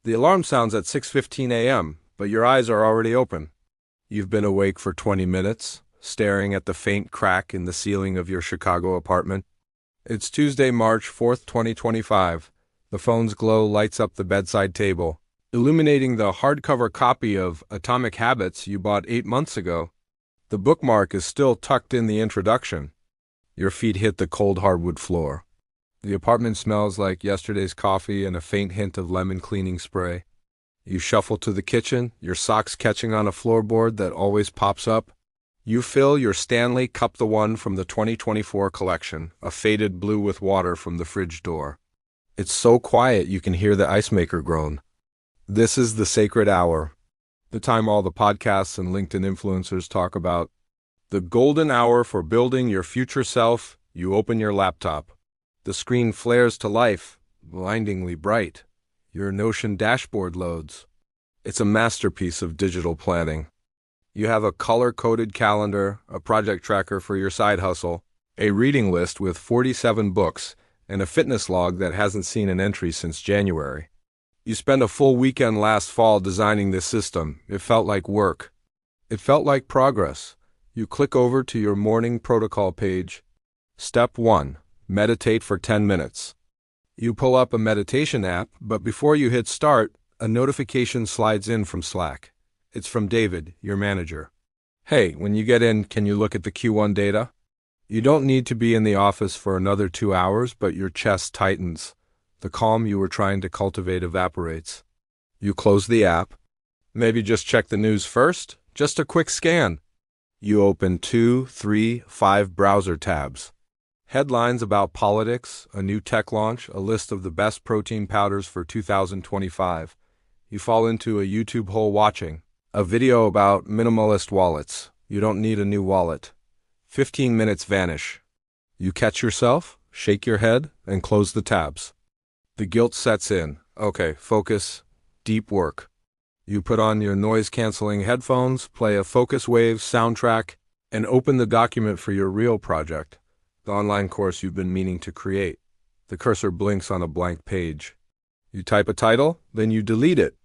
The alarm sounds at 6:15 a.m., but your eyes are already open. You've been awake for 20 minutes, staring at the faint crack in the ceiling of your Chicago apartment. It's Tuesday, March 4th, 2025. The phone's glow lights up the bedside table, illuminating the hardcover copy of Atomic Habits you bought 8 months ago. The bookmark is still tucked in the introduction. Your feet hit the cold hardwood floor. The apartment smells like yesterday's coffee and a faint hint of lemon cleaning spray. You shuffle to the kitchen, your socks catching on a floorboard that always pops up. You fill your Stanley Cup, the one from the 2024 collection, a faded blue with water from the fridge door. It's so quiet you can hear the ice maker groan. This is the sacred hour, the time all the podcasts and LinkedIn influencers talk about. The golden hour for building your future self. You open your laptop. The screen flares to life, blindingly bright. Your Notion dashboard loads. It's a masterpiece of digital planning. You have a color-coded calendar, a project tracker for your side hustle, a reading list with 47 books, and a fitness log that hasn't seen an entry since January. You spent a full weekend last fall designing this system. It felt like work. It felt like progress. You click over to your morning protocol page. Step 1. Meditate for 10 minutes. You pull up a meditation app, but before you hit start, a notification slides in from Slack. It's from David, your manager. Hey, when you get in, can you look at the Q1 data? You don't need to be in the office for another 2 hours, but your chest tightens. The calm you were trying to cultivate evaporates. You close the app. Maybe just check the news first? Just a quick scan. You open 2, 3, 5 browser tabs. Headlines about politics, a new tech launch, a list of the best protein powders for 2025. You fall into a YouTube hole watching a video about minimalist wallets. You don't need a new wallet. 15 minutes vanish. You catch yourself, shake your head, and close the tabs. The guilt sets in. Okay, focus, deep work. You put on your noise-canceling headphones, play a Focus Waves soundtrack, and open the document for your real project. The online course you've been meaning to create. The cursor blinks on a blank page. You type a title, then you delete it.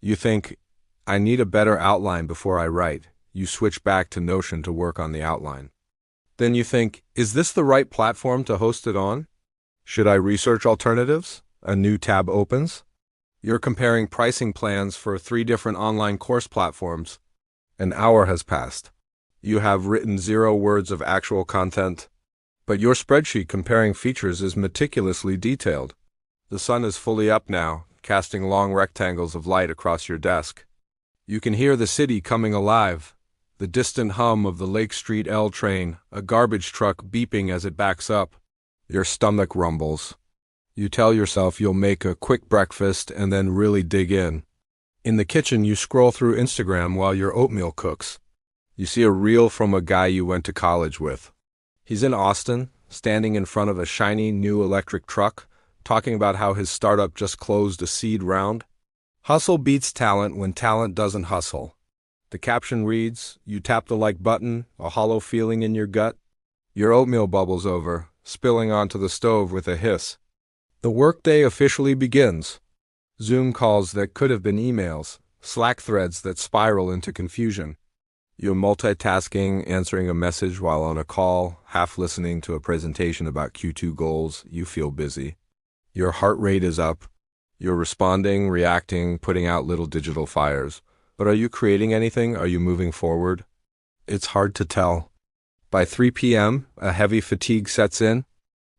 You think, I need a better outline before I write. You switch back to Notion to work on the outline. Then you think, is this the right platform to host it on? Should I research alternatives? A new tab opens. You're comparing pricing plans for 3 different online course platforms. An hour has passed. You have written 0 words of actual content. But your spreadsheet comparing features is meticulously detailed. The sun is fully up now, casting long rectangles of light across your desk. You can hear the city coming alive, the distant hum of the Lake Street L train, a garbage truck beeping as it backs up. Your stomach rumbles. You tell yourself you'll make a quick breakfast and then really dig in. In the kitchen, you scroll through Instagram while your oatmeal cooks. You see a reel from a guy you went to college with. He's in Austin, standing in front of a shiny new electric truck, talking about how his startup just closed a seed round. Hustle beats talent when talent doesn't hustle. The caption reads, you tap the like button, a hollow feeling in your gut. Your oatmeal bubbles over, spilling onto the stove with a hiss. The workday officially begins. Zoom calls that could have been emails, Slack threads that spiral into confusion. You're multitasking, answering a message while on a call, half listening to a presentation about Q2 goals. You feel busy. Your heart rate is up. You're responding, reacting, putting out little digital fires. But are you creating anything? Are you moving forward? It's hard to tell. By 3 p.m., a heavy fatigue sets in.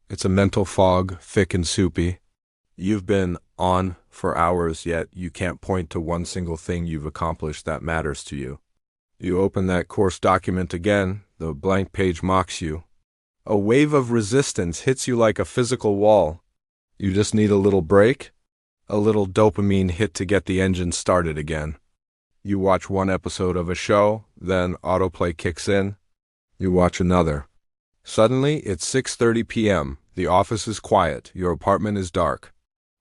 It's a mental fog, thick and soupy. You've been on for hours, yet you can't point to one single thing you've accomplished that matters to you. You open that course document again, the blank page mocks you. A wave of resistance hits you like a physical wall. You just need a little break, a little dopamine hit to get the engine started again. You watch one episode of a show, then autoplay kicks in. You watch another. Suddenly, it's 6:30 p.m. The office is quiet. Your apartment is dark.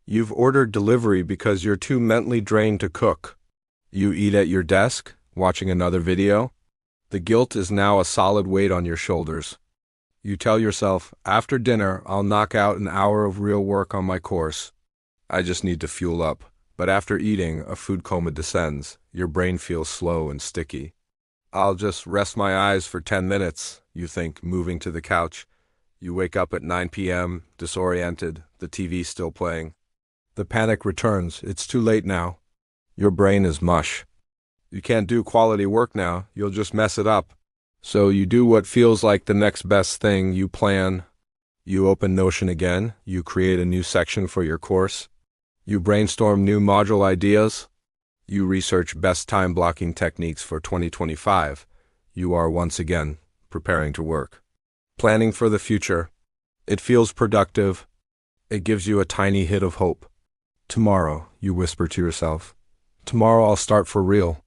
You've ordered delivery because you're too mentally drained to cook. You eat at your desk, watching another video. The guilt is now a solid weight on your shoulders. You tell yourself, after dinner, I'll knock out an hour of real work on my course. I just need to fuel up. But after eating, a food coma descends. Your brain feels slow and sticky. I'll just rest my eyes for 10 minutes, you think, moving to the couch. You wake up at 9 p.m., disoriented, the TV still playing. The panic returns. It's too late now. Your brain is mush. You can't do quality work now. You'll just mess it up. So you do what feels like the next best thing. You plan. You open Notion again. You create a new section for your course. You brainstorm new module ideas. You research best time blocking techniques for 2025. You are once again preparing to work. Planning for the future. It feels productive. It gives you a tiny hit of hope. Tomorrow, you whisper to yourself. Tomorrow I'll start for real.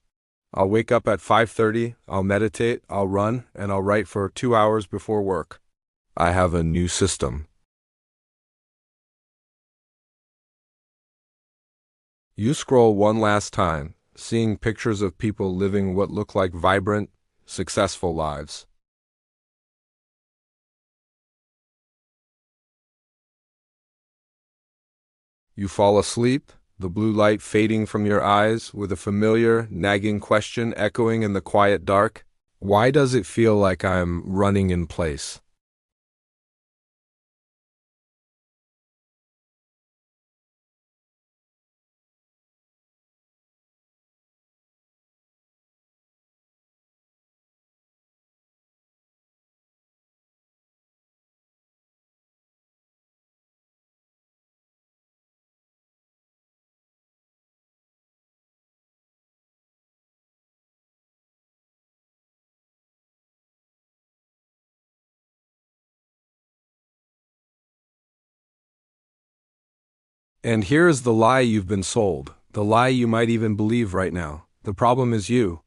I'll wake up at 5:30, I'll meditate, I'll run, and I'll write for 2 hours before work. I have a new system. You scroll one last time, seeing pictures of people living what look like vibrant, successful lives. You fall asleep, the blue light fading from your eyes with a familiar, nagging question echoing in the quiet dark. Why does it feel like I'm running in place? And here is the lie you've been sold, the lie you might even believe right now. The problem is you.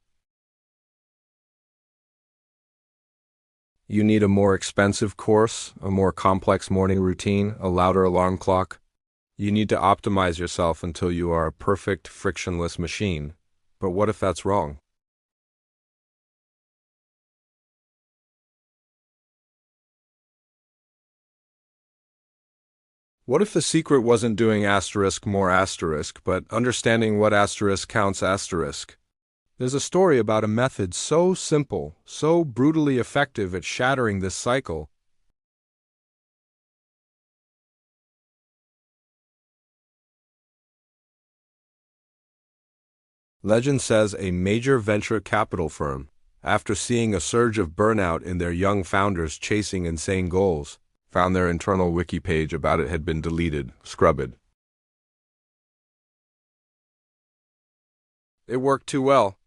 You need a more expensive course, a more complex morning routine, a louder alarm clock. You need to optimize yourself until you are a perfect, frictionless machine. But what if that's wrong? What if the secret wasn't doing asterisk more asterisk, but understanding what asterisk counts asterisk? There's a story about a method so simple, so brutally effective at shattering this cycle. Legend says a major venture capital firm, after seeing a surge of burnout in their young founders chasing insane goals, found their internal wiki page about it had been deleted, scrubbed. It worked too well.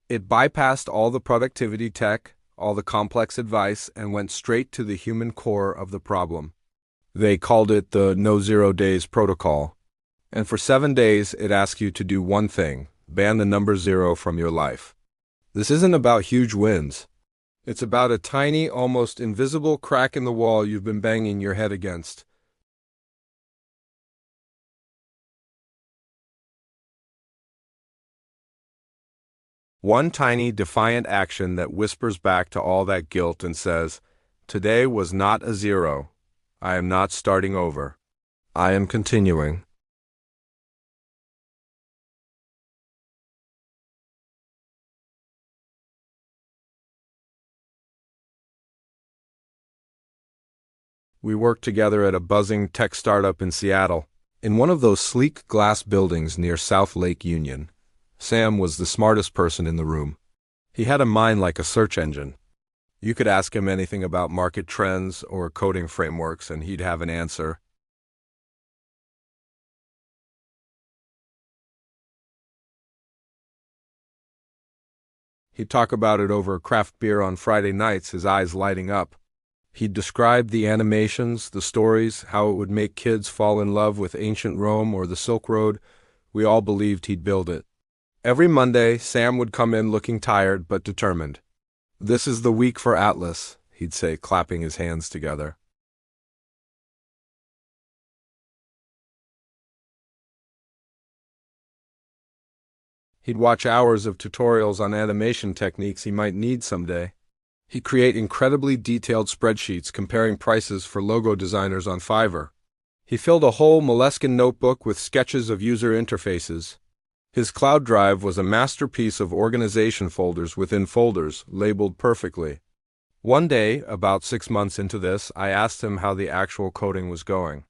It bypassed all the productivity tech, all the complex advice, and went straight to the human core of the problem. They called it the No Zero Days Protocol. And for 7 days, it asks you to do one thing: ban the number 0 from your life. This isn't about huge wins. It's about a tiny, almost invisible crack in the wall you've been banging your head against. One tiny, defiant action that whispers back to all that guilt and says, "Today was not a 0. I am not starting over. I am continuing." We worked together at a buzzing tech startup in Seattle. In one of those sleek glass buildings near South Lake Union, Sam was the smartest person in the room. He had a mind like a search engine. You could ask him anything about market trends or coding frameworks, and he'd have an answer. He'd talk about it over craft beer on Friday nights, his eyes lighting up. He'd describe the animations, the stories, how it would make kids fall in love with ancient Rome or the Silk Road. We all believed he'd build it. Every Monday, Sam would come in looking tired but determined. "This is the week for Atlas," he'd say, clapping his hands together. He'd watch hours of tutorials on animation techniques he might need someday. He'd create incredibly detailed spreadsheets comparing prices for logo designers on Fiverr. He filled a whole moleskin notebook with sketches of user interfaces. His cloud drive was a masterpiece of organization folders within folders, labeled perfectly. One day, about 6 months into this, I asked him how the actual coding was going.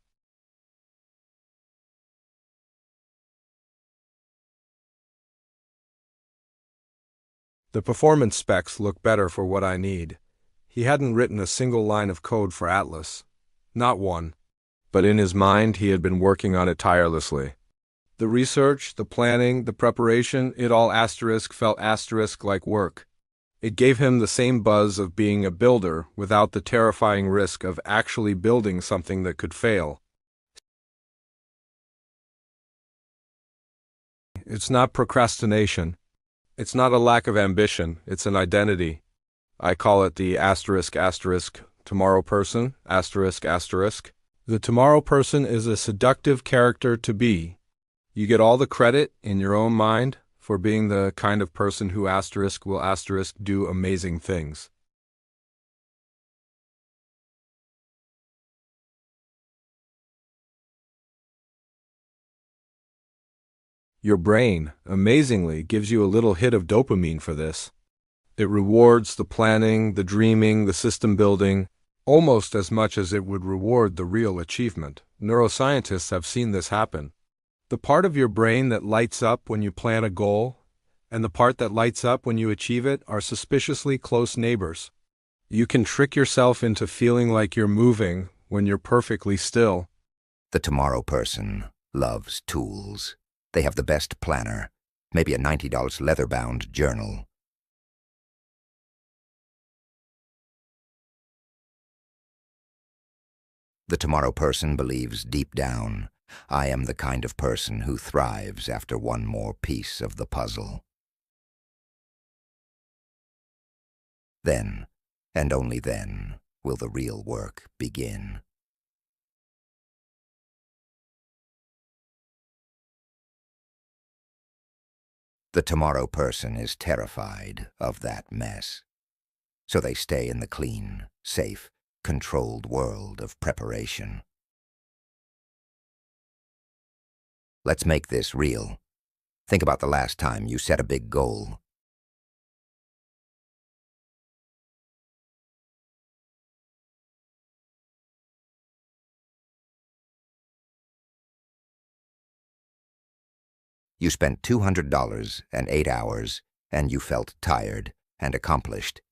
The performance specs look better for what I need. He hadn't written a single line of code for Atlas. Not one. But in his mind, he had been working on it tirelessly. The research, the planning, the preparation, it all felt asterisk-like work. It gave him the same buzz of being a builder without the terrifying risk of actually building something that could fail. It's not procrastination. It's not a lack of ambition. It's an identity. I call it the tomorrow person, The tomorrow person is a seductive character to be. You get all the credit in your own mind for being the kind of person who will do amazing things. Your brain, amazingly, gives you a little hit of dopamine for this. It rewards the planning, the dreaming, the system building, almost as much as it would reward the real achievement. Neuroscientists have seen this happen. The part of your brain that lights up when you plan a goal and the part that lights up when you achieve it are suspiciously close neighbors. You can trick yourself into feeling like you're moving when you're perfectly still. The tomorrow person loves tools. They have the best planner, maybe a $90 leather-bound journal. The tomorrow person believes deep down, I am the kind of person who thrives after one more piece of the puzzle. Then, and only then, will the real work begin. The tomorrow person is terrified of that mess. So they stay in the clean, safe, controlled world of preparation. Let's make this real. Think about the last time you set a big goal. You spent $200 and 8 hours, and you felt tired and accomplished.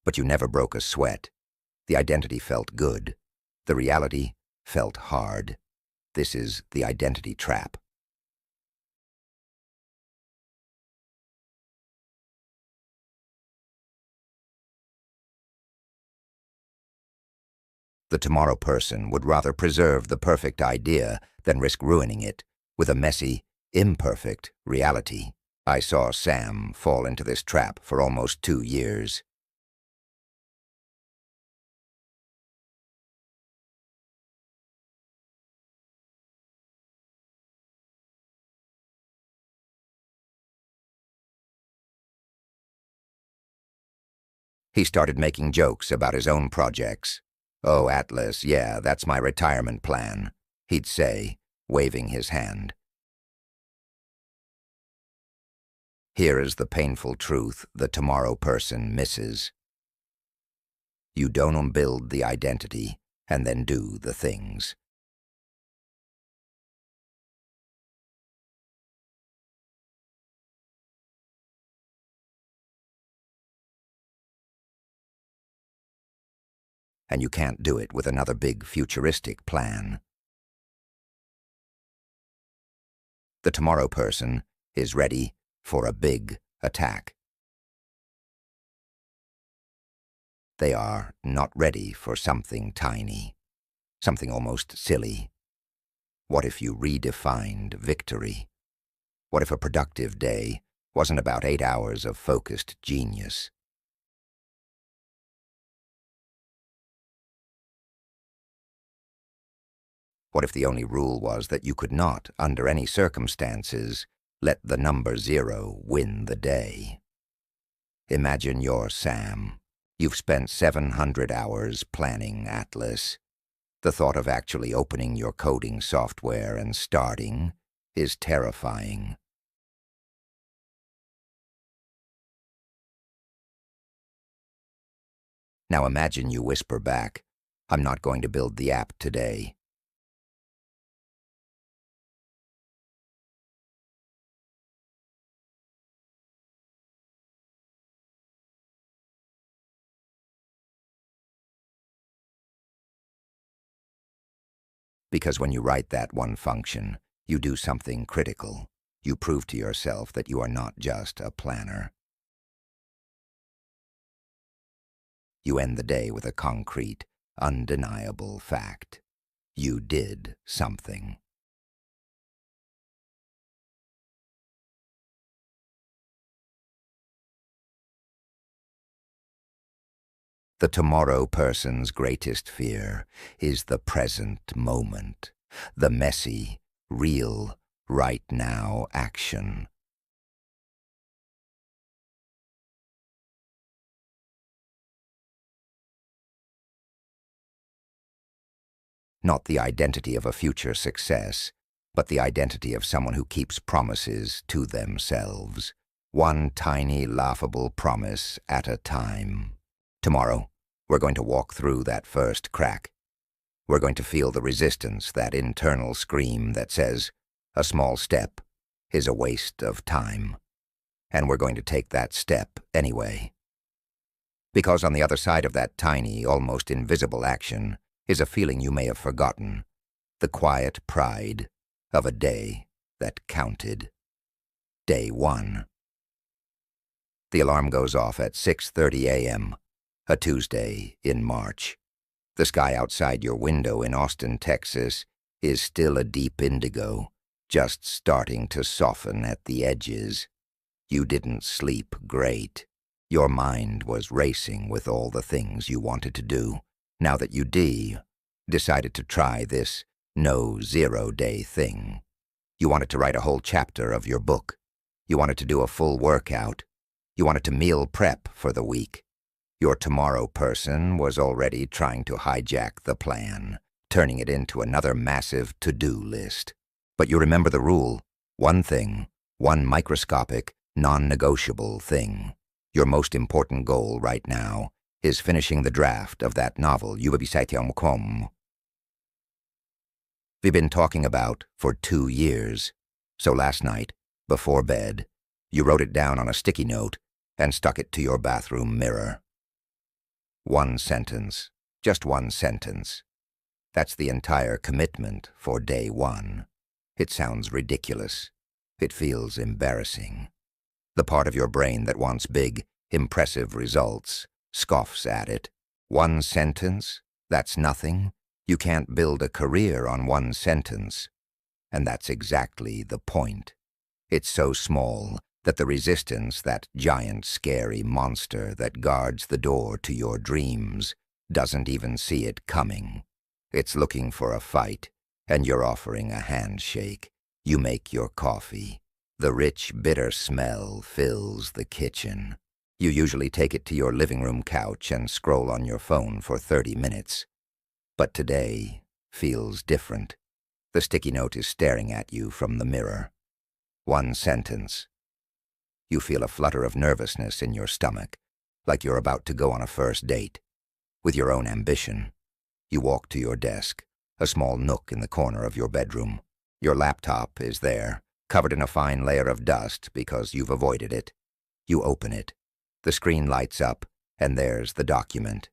But you never broke a sweat. The identity felt good. The reality felt hard. This is the identity trap. The tomorrow person would rather preserve the perfect idea than risk ruining it with a messy, imperfect reality. I saw Sam fall into this trap for almost 2 years. He started making jokes about his own projects. "Oh, Atlas, yeah, that's my retirement plan," he'd say, waving his hand. Here is the painful truth the tomorrow person misses. You don't build the identity and then do the things. And you can't do it with another big futuristic plan. The tomorrow person is ready for a big attack. They are not ready for something tiny, something almost silly. What if you redefined victory? What if a productive day wasn't about 8 hours of focused genius? What if the only rule was that you could not, under any circumstances, let the number 0 win the day? Imagine you're Sam, You've spent 700 hours planning Atlas. The thought of actually opening your coding software and starting is terrifying. Now imagine you whisper back, "I'm not going to build the app today." Because when you write that one function, you do something critical. You prove to yourself that you are not just a planner. You end the day with a concrete, undeniable fact. You did something. The tomorrow person's greatest fear is the present moment, the messy, real, right now action. Not the identity of a future success, but the identity of someone who keeps promises to themselves, one tiny, laughable promise at a time. Tomorrow, we're going to walk through that first crack. We're going to feel the resistance, that internal scream that says, a small step is a waste of time. And we're going to take that step anyway. Because on the other side of that tiny, almost invisible action is a feeling you may have forgotten, the quiet pride of a day that counted. Day 1. The alarm goes off at 6:30 a.m., a Tuesday in March. The sky outside your window in Austin, Texas, is still a deep indigo, just starting to soften at the edges. You didn't sleep great. Your mind was racing with all the things you wanted to do. Now that you decided to try this no 0-day thing. You wanted to write a whole chapter of your book. You wanted to do a full workout. You wanted to meal prep for the week. Your tomorrow person was already trying to hijack the plan, turning it into another massive to-do list. But you remember the rule: one thing, one microscopic, non-negotiable thing. Your most important goal right now is finishing the draft of that novel you've been talking about for 2 years. So last night, before bed, you wrote it down on a sticky note and stuck it to your bathroom mirror. One sentence, just one sentence. That's the entire commitment for day 1. It sounds ridiculous. It feels embarrassing. The part of your brain that wants big, impressive results scoffs at it. One sentence? That's nothing. You can't build a career on one sentence. And that's exactly the point. It's so small that the resistance, that giant, scary monster that guards the door to your dreams, doesn't even see it coming. It's looking for a fight, and you're offering a handshake. You make your coffee. The rich, bitter smell fills the kitchen. You usually take it to your living room couch and scroll on your phone for 30 minutes. But today feels different. The sticky note is staring at you from the mirror. One sentence. You feel a flutter of nervousness in your stomach, like you're about to go on a first date. With your own ambition, you walk to your desk, a small nook in the corner of your bedroom. Your laptop is there, covered in a fine layer of dust because you've avoided it. You open it. The screen lights up, and there's the document.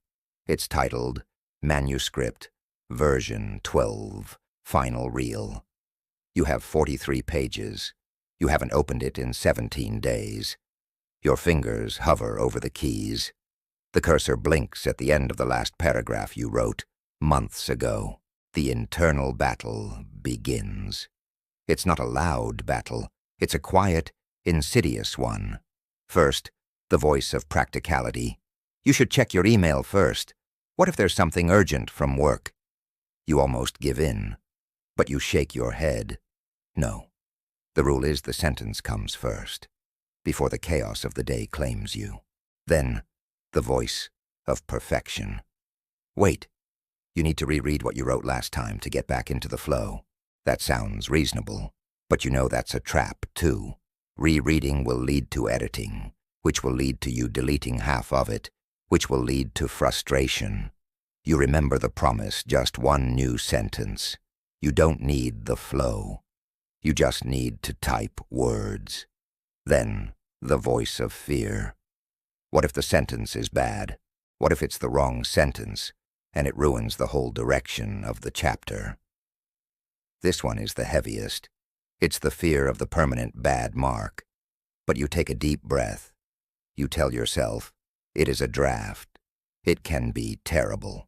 It's titled Manuscript, Version 12, Final Reel. You have 43 pages. You haven't opened it in 17 days. Your fingers hover over the keys. The cursor blinks at the end of the last paragraph you wrote months ago. The internal battle begins. It's not a loud battle. It's a quiet, insidious one. First, the voice of practicality. You should check your email first. What if there's something urgent from work? You almost give in, but you shake your head. No. The rule is the sentence comes first, before the chaos of the day claims you. Then, the voice of perfection. Wait, you need to reread what you wrote last time to get back into the flow. That sounds reasonable, but you know that's a trap, too. Rereading will lead to editing, which will lead to you deleting half of it, which will lead to frustration. You remember the promise, just one new sentence. You don't need the flow. You just need to type words. Then, the voice of fear. What if the sentence is bad? What if it's the wrong sentence, and it ruins the whole direction of the chapter? This one is the heaviest. It's the fear of the permanent bad mark. But you take a deep breath. You tell yourself, it is a draft. It can be terrible.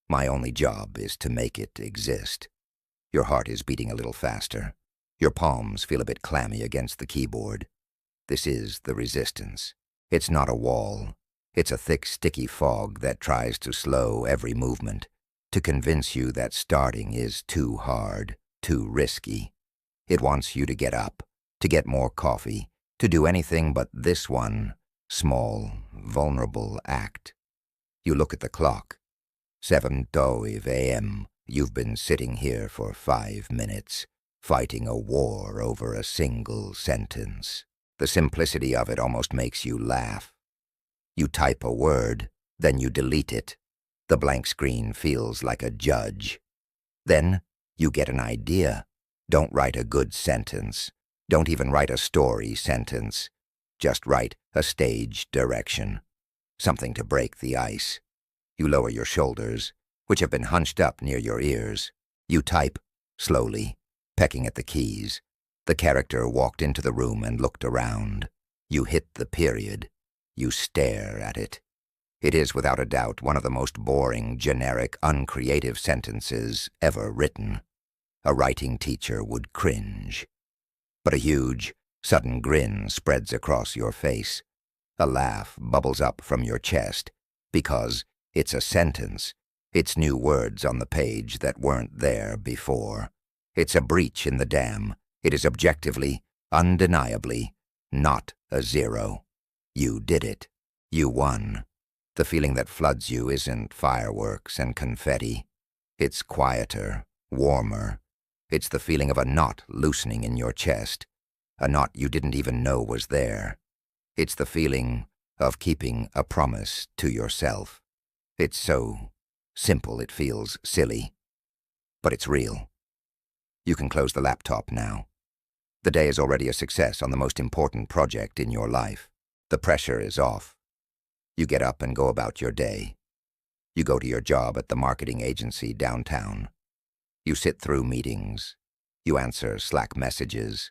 My only job is to make it exist. Your heart is beating a little faster. Your palms feel a bit clammy against the keyboard. This is the resistance. It's not a wall. It's a thick, sticky fog that tries to slow every movement, to convince you that starting is too hard, too risky. It wants you to get up, to get more coffee, to do anything but this one small, vulnerable act. You look at the clock. 7:12 a.m. You've been sitting here for 5 minutes, fighting a war over a single sentence. The simplicity of it almost makes you laugh. You type a word, then you delete it. The blank screen feels like a judge. Then you get an idea. Don't write a good sentence. Don't even write a story sentence. Just write a stage direction. Something to break the ice. You lower your shoulders, which have been hunched up near your ears. You type, slowly, pecking at the keys. The character walked into the room and looked around. You hit the period. You stare at it. It is, without a doubt, one of the most boring, generic, uncreative sentences ever written. A writing teacher would cringe. But a huge, sudden grin spreads across your face. A laugh bubbles up from your chest, because it's a sentence. It's new words on the page that weren't there before. It's a breach in the dam. It is objectively, undeniably, not a zero. You did it. You won. The feeling that floods you isn't fireworks and confetti. It's quieter, warmer. It's the feeling of a knot loosening in your chest, a knot you didn't even know was there. It's the feeling of keeping a promise to yourself. It's so simple it feels silly, but it's real. You can close the laptop now. The day is already a success on the most important project in your life. The pressure is off. You get up and go about your day. You go to your job at the marketing agency downtown. You sit through meetings. You answer Slack messages.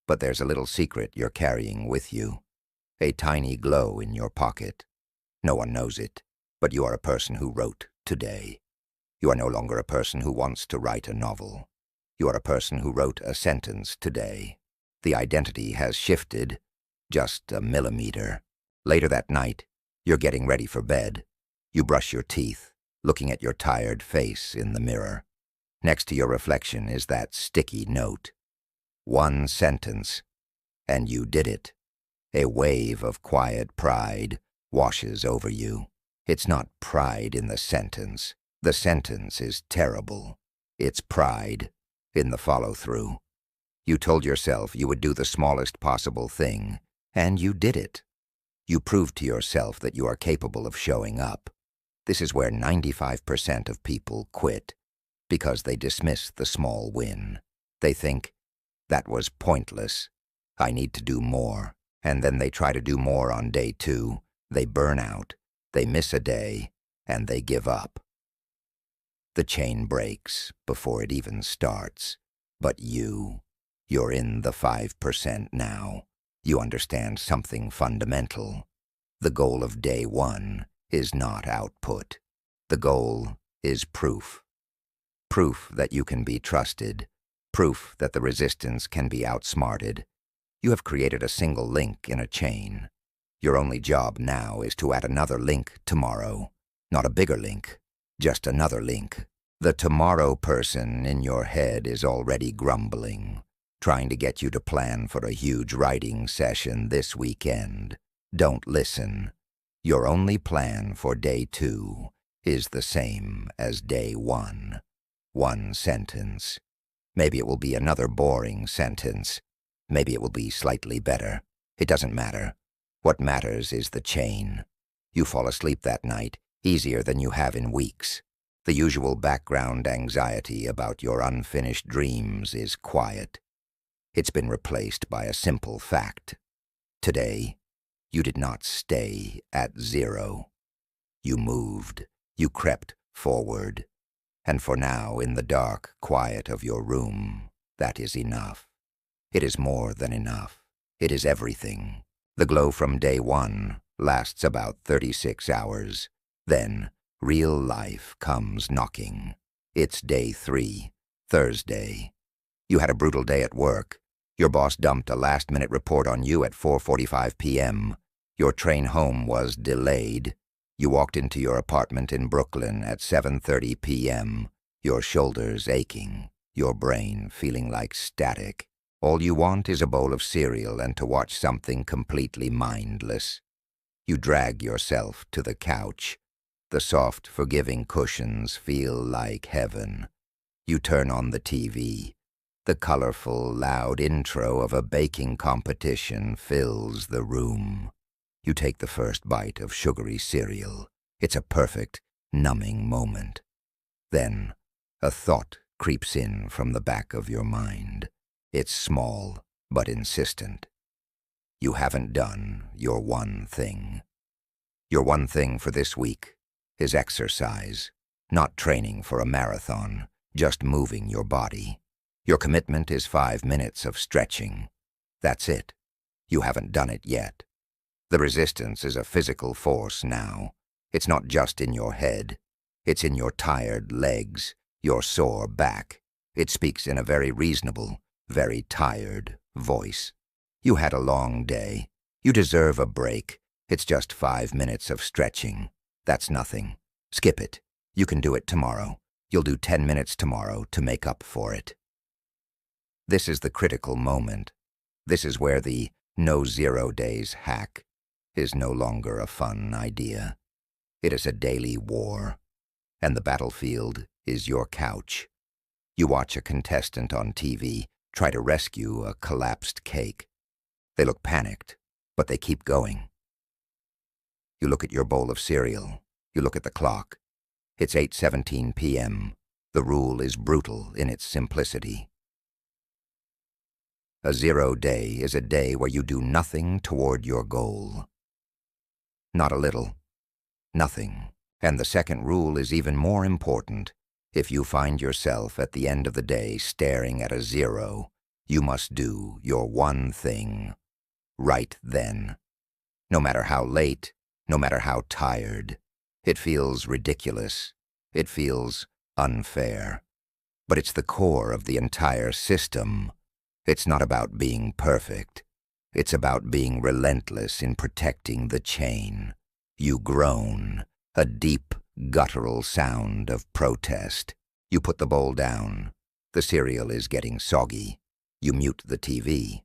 But there's a little secret you're carrying with you. A tiny glow in your pocket. No one knows it, but you are a person who wrote today. You are no longer a person who wants to write a novel. You are a person who wrote a sentence today. The identity has shifted just a millimeter. Later that night, you're getting ready for bed. You brush your teeth, looking at your tired face in the mirror. Next to your reflection is that sticky note. One sentence, and you did it. A wave of quiet pride washes over you. It's not pride in the sentence. The sentence is terrible. It's pride in the follow-through. You told yourself you would do the smallest possible thing, and you did it. You proved to yourself that you are capable of showing up. This is where 95% of people quit, because they dismiss the small win. They think, that was pointless. I need to do more. And then they try to do more on day 2. They burn out. They miss a day, and they give up. The chain breaks before it even starts. But you're in the 5% now. You understand something fundamental. The goal of day 1 is not output. The goal is proof. Proof that you can be trusted. Proof that the resistance can be outsmarted. You have created a single link in a chain. Your only job now is to add another link tomorrow. Not a bigger link, just another link. The tomorrow person in your head is already grumbling, trying to get you to plan for a huge writing session this weekend. Don't listen. Your only plan for day 2 is the same as day 1. One sentence. Maybe it will be another boring sentence. Maybe it will be slightly better. It doesn't matter. What matters is the chain. You fall asleep that night easier than you have in weeks. The usual background anxiety about your unfinished dreams is quiet. It's been replaced by a simple fact. Today, you did not stay at 0. You moved. You crept forward. And for now, in the dark quiet of your room, that is enough. It is more than enough. It is everything. The glow from day 1 lasts about 36 hours. Then, real life comes knocking. It's day 3, Thursday. You had a brutal day at work. Your boss dumped a last-minute report on you at 4:45 p.m. Your train home was delayed. You walked into your apartment in Brooklyn at 7:30 p.m., your shoulders aching, your brain feeling like static. All you want is a bowl of cereal and to watch something completely mindless. You drag yourself to the couch. The soft, forgiving cushions feel like heaven. You turn on the TV. The colorful, loud intro of a baking competition fills the room. You take the first bite of sugary cereal. It's a perfect, numbing moment. Then, a thought creeps in from the back of your mind. It's small, but insistent. You haven't done your one thing. Your one thing for this week is exercise, not training for a marathon, just moving your body. Your commitment is 5 minutes of stretching. That's it. You haven't done it yet. The resistance is a physical force now. It's not just in your head. It's in your tired legs, your sore back. It speaks in a very reasonable, very tired voice. You had a long day. You deserve a break. It's just 5 minutes of stretching. That's nothing. Skip it. You can do it tomorrow. You'll do 10 minutes tomorrow to make up for it. This is the critical moment. This is where the no 0 days hack is no longer a fun idea. It is a daily war, and the battlefield is your couch. You watch a contestant on TV try to rescue a collapsed cake. They look panicked, but they keep going. You look at your bowl of cereal. You look at the clock. It's 8:17 p.m. The rule is brutal in its simplicity. A 0 day is a day where you do nothing toward your goal. Not a little. Nothing. And the second rule is even more important. If you find yourself at the end of the day staring at a 0, you must do your one thing right then. No matter how late, no matter how tired. It feels ridiculous. It feels unfair. But it's the core of the entire system. It's not about being perfect. It's about being relentless in protecting the chain. You groan, a deep, guttural sound of protest. You put the bowl down. The cereal is getting soggy. You mute the TV.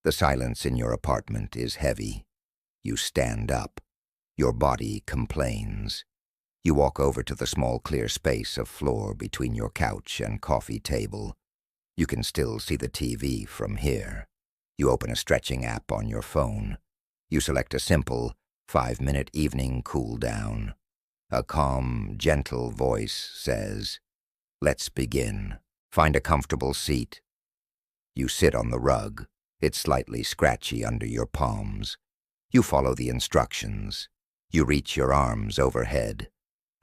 The silence in your apartment is heavy. You stand up. Your body complains. You walk over to the small clear space of floor between your couch and coffee table. You can still see the TV from here. You open a stretching app on your phone. You select a simple 5-minute evening cool down. A calm, gentle voice says, "Let's begin. Find a comfortable seat." You sit on the rug. It's slightly scratchy under your palms. You follow the instructions. You reach your arms overhead.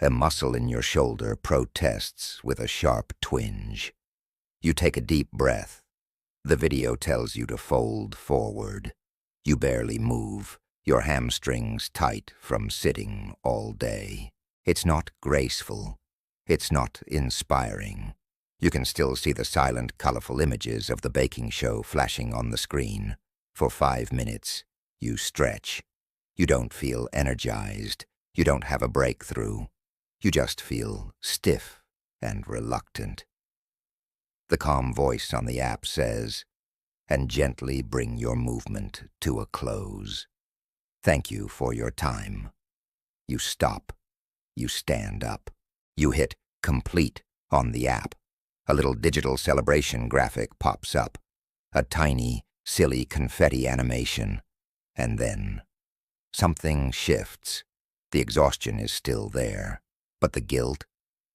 A muscle in your shoulder protests with a sharp twinge. You take a deep breath. The video tells you to fold forward. You barely move, your hamstrings tight from sitting all day. It's not graceful. It's not inspiring. You can still see the silent, colorful images of the baking show flashing on the screen. For 5 minutes, you stretch. You don't feel energized. You don't have a breakthrough. You just feel stiff and reluctant. The calm voice on the app says, "And gently bring your movement to a close." Thank you for your time. You stop. You stand up. You hit complete on the app. A little digital celebration graphic pops up. A tiny, silly confetti animation. And then something shifts. The exhaustion is still there. But the guilt,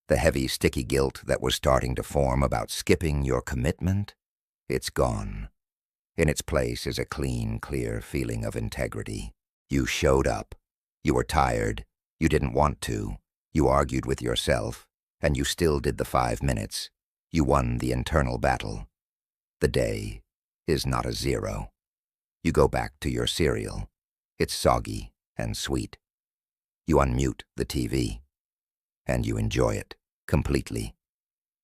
the heavy, sticky guilt that was starting to form about skipping your commitment, it's gone. In its place is a clean, clear feeling of integrity. You showed up. You were tired. You didn't want to. You argued with yourself, and you still did the 5 minutes. You won the internal battle. The day is not a zero. You go back to your cereal. It's soggy and sweet. You unmute the TV, and you enjoy it completely,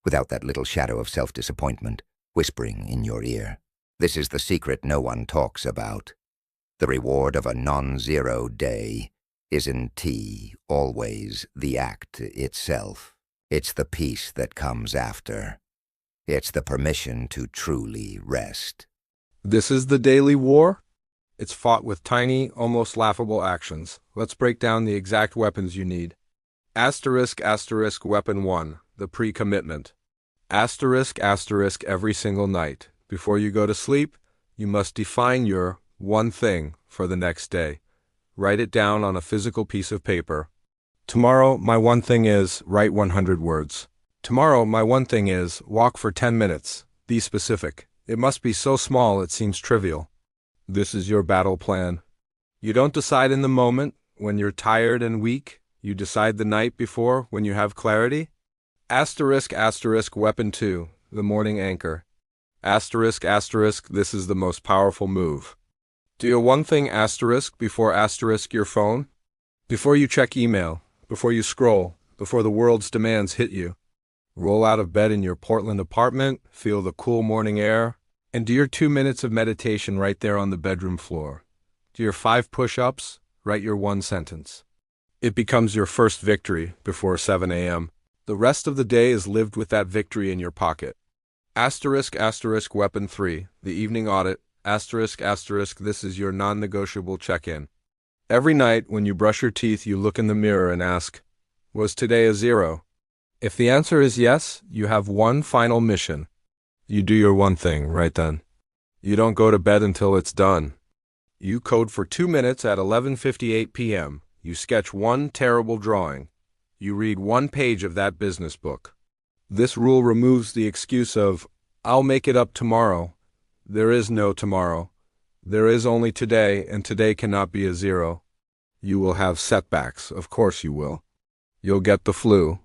without that little shadow of self-disappointment whispering in your ear. This is the secret no one talks about. The reward of a non-zero day isn't always the act itself. It's the peace that comes after. It's the permission to truly rest. This is the daily war? It's fought with tiny, almost laughable actions. Let's break down the exact weapons you need. Asterisk, asterisk, weapon 1, the pre-commitment. Asterisk, asterisk, every single night. Before you go to sleep, you must define your one thing for the next day. Write it down on a physical piece of paper. Tomorrow, my one thing is, write 100 words. Tomorrow, my one thing is, walk for 10 minutes. Be specific. It must be so small it seems trivial. This is your battle plan. You don't decide in the moment when you're tired and weak. You decide the night before when you have clarity. Asterisk, asterisk, weapon 2, the morning anchor. Asterisk, asterisk, this is the most powerful move. Do your one thing asterisk before asterisk your phone. Before you check email, before you scroll, before the world's demands hit you. Roll out of bed in your Portland apartment, feel the cool morning air, and do your 2 minutes of meditation right there on the bedroom floor. Do your 5 push-ups, write your one sentence. It becomes your first victory before 7 a.m. The rest of the day is lived with that victory in your pocket. Asterisk, asterisk, weapon 3, the evening audit. Asterisk, asterisk, this is your non-negotiable check-in. Every night when you brush your teeth, you look in the mirror and ask, was today a zero? If the answer is yes, you have one final mission. You do your one thing right then. You don't go to bed until it's done. You code for 2 minutes at 11:58 p.m. You sketch one terrible drawing. You read 1 page of that business book. This rule removes the excuse of, I'll make it up tomorrow. There is no tomorrow. There is only today, and today cannot be a zero. You will have setbacks, of course you will. You'll get the flu.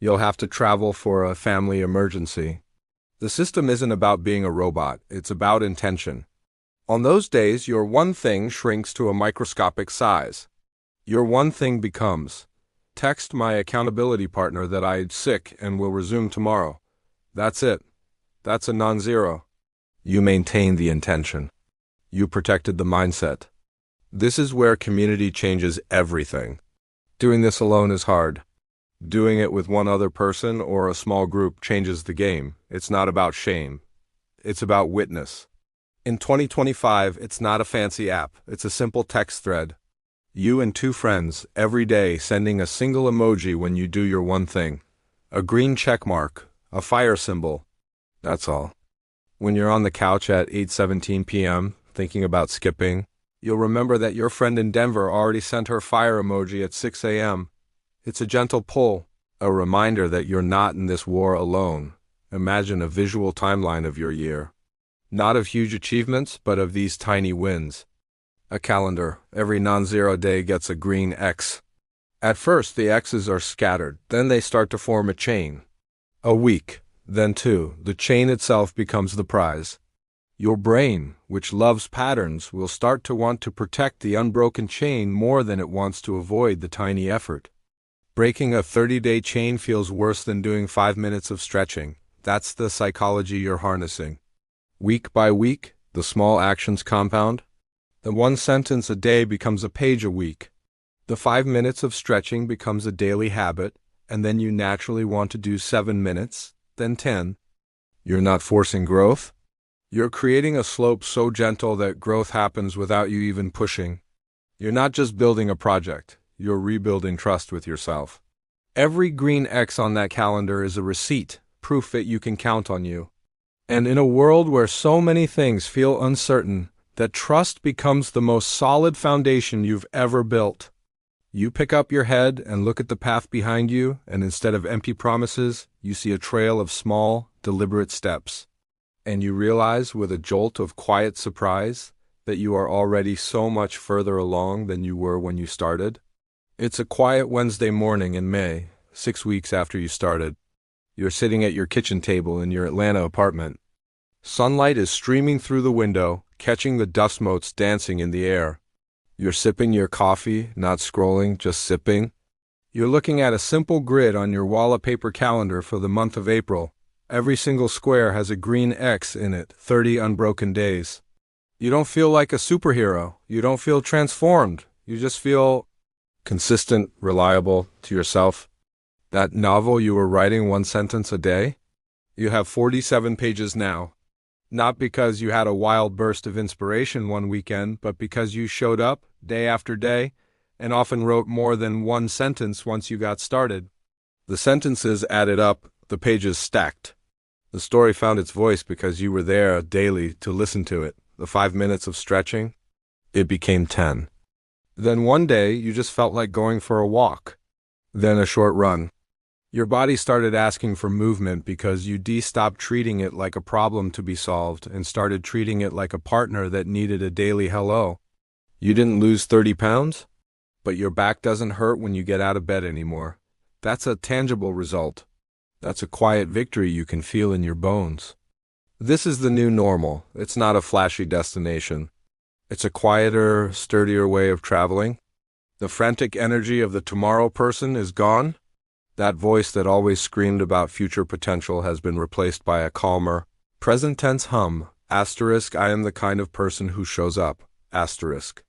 You'll have to travel for a family emergency. The system isn't about being a robot, it's about intention. On those days, your one thing shrinks to a microscopic size. Your one thing becomes, text my accountability partner that I'm sick and will resume tomorrow. That's it. That's a non-zero. You maintain the intention. You protected the mindset. This is where community changes everything. Doing this alone is hard. Doing it with one other person or a small group changes the game. It's not about shame. It's about witness. In 2025, it's not a fancy app. It's a simple text thread. You and 2 friends, every day, sending a single emoji when you do your one thing. A green check mark, a fire symbol. That's all. When you're on the couch at 8:17 p.m., thinking about skipping, you'll remember that your friend in Denver already sent her fire emoji at 6 a.m. It's a gentle pull, a reminder that you're not in this war alone. Imagine a visual timeline of your year. Not of huge achievements, but of these tiny wins. A calendar. Every non-zero day gets a green X. At first, the X's are scattered. Then they start to form a chain. A week. Then 2. The chain itself becomes the prize. Your brain, which loves patterns, will start to want to protect the unbroken chain more than it wants to avoid the tiny effort. Breaking a 30-day chain feels worse than doing 5 minutes of stretching. That's the psychology you're harnessing. Week by week, the small actions compound. The 1 sentence a day becomes a page a week. The 5 minutes of stretching becomes a daily habit, and then you naturally want to do 7 minutes, then 10. You're not forcing growth. You're creating a slope so gentle that growth happens without you even pushing. You're not just building a project, you're rebuilding trust with yourself. Every green X on that calendar is a receipt, proof that you can count on you. And in a world where so many things feel uncertain, that trust becomes the most solid foundation you've ever built. You pick up your head and look at the path behind you, and instead of empty promises, you see a trail of small, deliberate steps. And you realize, with a jolt of quiet surprise, that you are already so much further along than you were when you started. It's a quiet Wednesday morning in May, 6 weeks after you started. You're sitting at your kitchen table in your Atlanta apartment. Sunlight is streaming through the window, catching the dust motes dancing in the air. You're sipping your coffee, not scrolling, just sipping. You're looking at a simple grid on your wallpaper calendar for the month of April. Every single square has a green X in it, 30 unbroken days. You don't feel like a superhero. You don't feel transformed. You just feel consistent, reliable to yourself. That novel you were writing 1 sentence a day? You have 47 pages now. Not because you had a wild burst of inspiration one weekend, but because you showed up day after day and often wrote more than 1 sentence once you got started. The sentences added up, the pages stacked. The story found its voice because you were there daily to listen to it. The 5 minutes of stretching, it became 10. Then one day you just felt like going for a walk. Then a short run. Your body started asking for movement because you stopped treating it like a problem to be solved and started treating it like a partner that needed a daily hello. You didn't lose 30 pounds, but your back doesn't hurt when you get out of bed anymore. That's a tangible result. That's a quiet victory you can feel in your bones. This is the new normal. It's not a flashy destination. It's a quieter, sturdier way of traveling. The frantic energy of the tomorrow person is gone. That voice that always screamed about future potential has been replaced by a calmer, present tense hum. Asterisk, I am the kind of person who shows up. Asterisk.